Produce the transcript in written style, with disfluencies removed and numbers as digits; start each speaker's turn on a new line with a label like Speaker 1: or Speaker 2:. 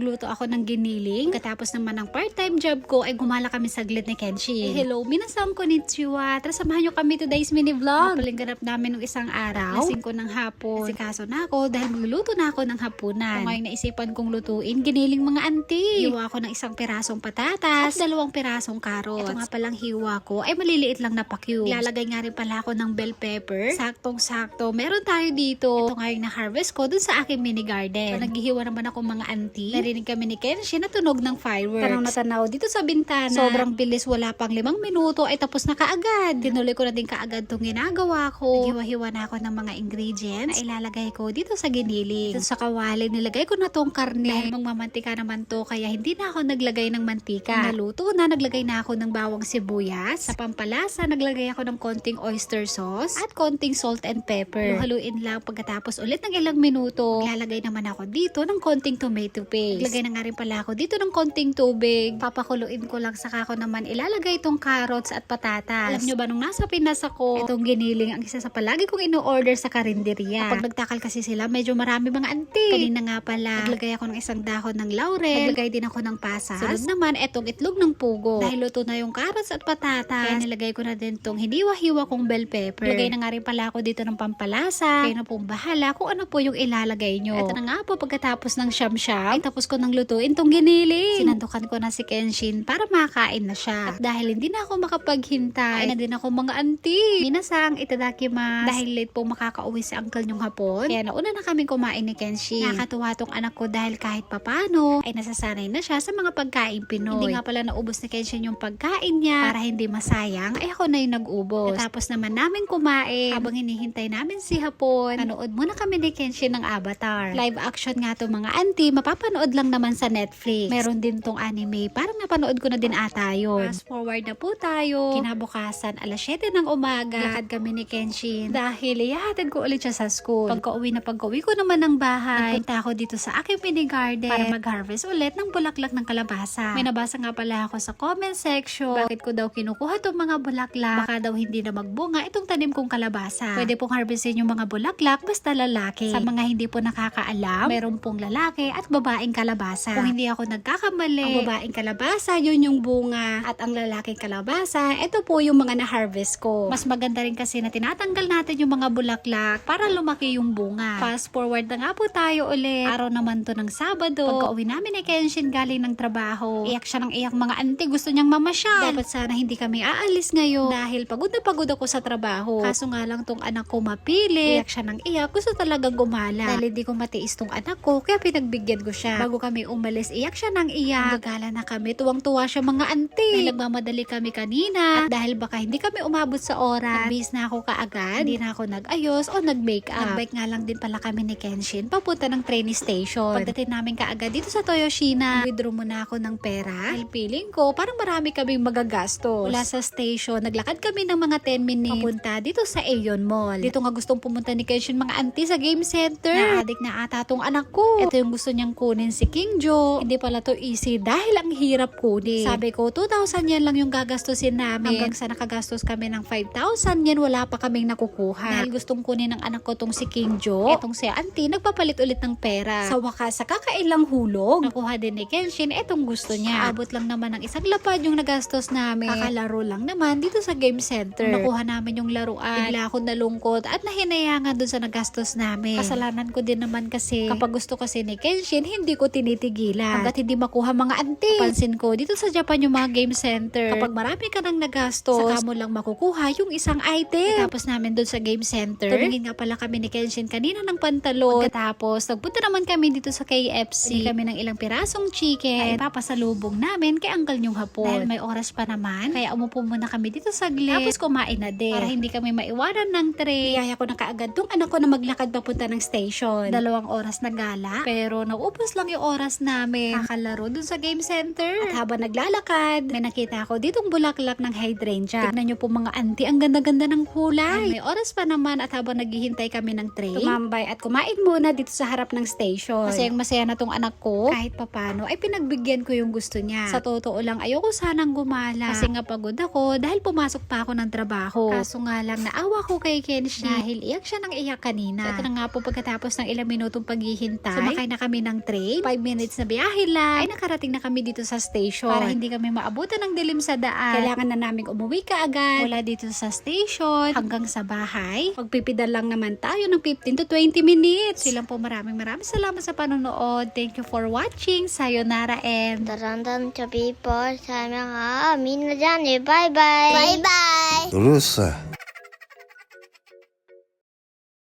Speaker 1: magluto ako ng giniling. Katapos naman ng part-time job ko ay gumala kami saglit ni Kenshin. Hello, minasang konnichiwa. Tara samahan nyo kami today's mini vlog. Palinganap namin ng isang araw. Lasing ko ng hapon. Nasikaso na ako dahil magluluto na ako ng hapunan. Ngayon naisipan kong lutuin giniling mga auntie. Hiwa ko ng isang pirasong patatas at 2 pirasong karot. Ito nga palang hiwa ko ay maliliit lang na pa-cube. Lalagay nga rin pala ako ng bell pepper. Saktong-sakto. Meron tayo dito. Ito nga yung na-harvest ko dun sa aking mini garden. So, naghihiwa naman ako mga auntie. Narinig kami ni Kenshin na tunog ng fireworks. Tanong na tanaw dito sa bintana. Sobrang bilis, wala pang 5 minuto ay tapos na kaagad. Tinuloy ko na din kaagad tong ginagawa ko. Naghiwa-hiwa na ako ng mga ingredients na ilalagay ko dito sa giniling. Dito sa kawali, nilagay ko na tong karne. Dahil magmamantika naman to, kaya hindi na ako naglagay ng mantika. Naluto na, naglagay na ako ng bawang sibuyas. Sa pampalasa, naglagay ako ng konting oyster sauce at konting salt and pepper. Haluin lang pagkatapos ulit ng ilang minuto. Lalagay naman ako dito ng konting tomato paste. Naglagay na nga rin pala ako dito ng konting tubig. Papakuluin ko lang, saka ko naman ilalagay itong carrots at patatas. Alam nyo ba, nung nasa Pinas ako, itong giniling ang isa sa palagi kong ino-order sa karinderya. Kapag nagtakal kasi sila, medyo marami mga auntie. Kanina nga pala, naglagay ako ng isang dahon ng laurel. Naglagay din ako ng pasas. Sunod naman, etong itlog ng pugo. Dahil luto na yung carrots at patatas, kaya nilagay ko na din tong hiniwa-hiwa kong bell pepper. Naglagay na nga rin pala ako dito ng pampalasa. Kayo na pong bahala kung ano po yung ilalagay nyo. Ito na nga po, pagkatapos ng siyam-siyam, ay tapos ko nang lutuin tong giniling. Sinandukan ko na si Kenshin para makakain na siya. At dahil hindi na ako makapaghintay, ay na din ako mga auntie. Minasang itadakimasu. Dahil late po makakauwi si uncle nyong hapon, kaya nauna na kaming kumain ni Kenshin. Nakakatuwa tong anak ko dahil kahit papano ay nasasanay na siya sa mga pagkain Pinoy. Hindi nga pala naubos ni Kenshin yung pagkain niya. Para hindi masayang, ay ako na yung nag-ubos. Tapos naman namin kumain. Habang hinihintay namin si hapon, nanood muna kami ni Kenshin ng Avatar. Live action nga to mga auntie, mapapanood lang naman sa Netflix. Meron din tong anime, parang napanood ko na din ata yun. Fast forward na po tayo. Kinabukasan, alas 7 ng umaga, lakad kami ni Kenshin. Dahil ihahatid ko ulit siya sa school. Pagka-uwi ko naman ng bahay, nagpunta ako dito sa aking mini garden para mag-harvest ulit ng bulaklak ng kalabasa. May nabasa nga pala ako sa comment section, bakit ko daw kinukuha tong mga bulaklak? Baka daw hindi na magbunga itong tanim kong kalabasa. Pwede pong harvestin yung mga bulaklak basta lalaki. Sa mga hindi po nakakaalam, meron pong lalaki at babaeng kalabasa. Kung hindi ako nagkakamali, ang babaeng kalabasa, yun yung bunga. At ang lalaking kalabasa, ito po yung mga na-harvest ko. Mas maganda rin kasi na tinatanggal natin yung mga bulaklak para lumaki yung bunga. Fast forward na nga po tayo ulit. Araw naman to ng Sabado. Pagka-uwi namin ni Kenshin galing ng trabaho, iyak siya ng iyak mga auntie. Gusto niyang mamasyal. Dapat sana hindi kami aalis ngayon dahil pagod na pagod ako sa trabaho. Kaso nga lang tong anak ko mapilit. Iyak siya ng iyak. Gusto talagang gumala. Dahil hindi ko matiis tong anak ko, kaya pinagbigyan ko siya. Bago kami umalis, iyak siya ng iyak. Gagala na kami. Tuwang-tuwa siya mga auntie. Nagmamadali kami kanina. At dahil baka hindi kami umabot sa oras, nagbihis na ako kaagad. Hindi na ako nag-ayos o nag-makeup. Nag-bike nga lang din pala kami ni Kenshin papunta ng train station. Pagdating namin kaagad dito sa Toyoshina, withdraw muna ako ng pera. Dahil feeling ko, parang marami kaming magagastos. Mula sa station, naglakad kami ng mga 10 minutes papunta dito sa Aeon Mall. Dito nga gustong pumunta ni Kenshin mga auntie sa game center. Na-addict na ata tong anak ko. Ito yung gusto niyang kunin si Kingjo. Hindi pala to easy dahil ang hirap kunin. Sabi ko, 2,000 yen lang yung gagastusin namin. Hanggang sa nakagastos kami ng 5,000 yen, wala pa kaming nakukuha. Dahil gustong kunin ng anak ko tong si Kingjo. Etong si auntie, nagpapalit ulit ng pera. Sa wakas, sa kakailang hulog, nakuha din ni Kenshin etong gusto niya. Abot lang naman ng isang lapad yung nagastos namin. Kakalaro lang naman dito sa game center. Nakuha namin yung laruan. Bigla ako nalungkot at nahinayangan dun sa nagastos namin. Kasalanan ko din naman kasi kapag gusto kasi ni Kenshin, hindi ko tinitigilan. Hanggat hindi makuha mga auntie. Pansin ko, dito sa Japan yung mga game center, kapag marami ka nang nagastos, saka mo lang makukuha yung isang item. Tapos namin dun sa game center, tumingin nga pala kami ni Kenshin kanina ng pantalon. Tapos, nagpunta naman kami dito sa KFC. Bili kami ng ilang pirasong chicken. Ay papasalubong namin kay uncle nyong hapon. Dahil may oras pa naman, kaya umupo muna kami dito saglit. Tapos kumain na din. Para hindi kami maiwanan ng train. Kaya ko na kaagad tong anak ko na maglakad papunta ng station. 2 oras na gala. Pero naubos lang yung oras namin. Kakalaro dun sa game center. At habang naglalakad, may nakita ako ditong bulaklak ng hydrangea. Tignan nyo po mga auntie, ang ganda-ganda ng kulay. May oras pa naman at habang naghihintay kami ng train, tumambay at kumain muna dito sa harap ng station. Kasi yung masaya na tong anak ko, kahit papano, ay pinagbigyan ko yung gusto niya. Sa totoo lang, ayoko sanang gumala. Kasi nga pagod ako dahil pumasok pa ako ng trabaho. Kaso nga lang, naawa ko kay Kenshin dahil iyak siya ng iyak kanina. Ito na nga po pagkatapos ng ilang minutong paghihintay, sumakay na kami ng train. 5 minutes na biyahe lang, ay nakarating na kami dito sa station. Para hindi kami maabutan ng dilim sa daan, kailangan na naming umuwi kaagad mula dito sa station hanggang sa bahay. Magpipidal lang naman tayo ng 15 to 20 minutes. Silang po maraming salamat sa panonood. Thank you for watching. Sayonara and
Speaker 2: 다란다는 저 비버 설명하 민나자니 바이바이 바이바이
Speaker 3: うるさい。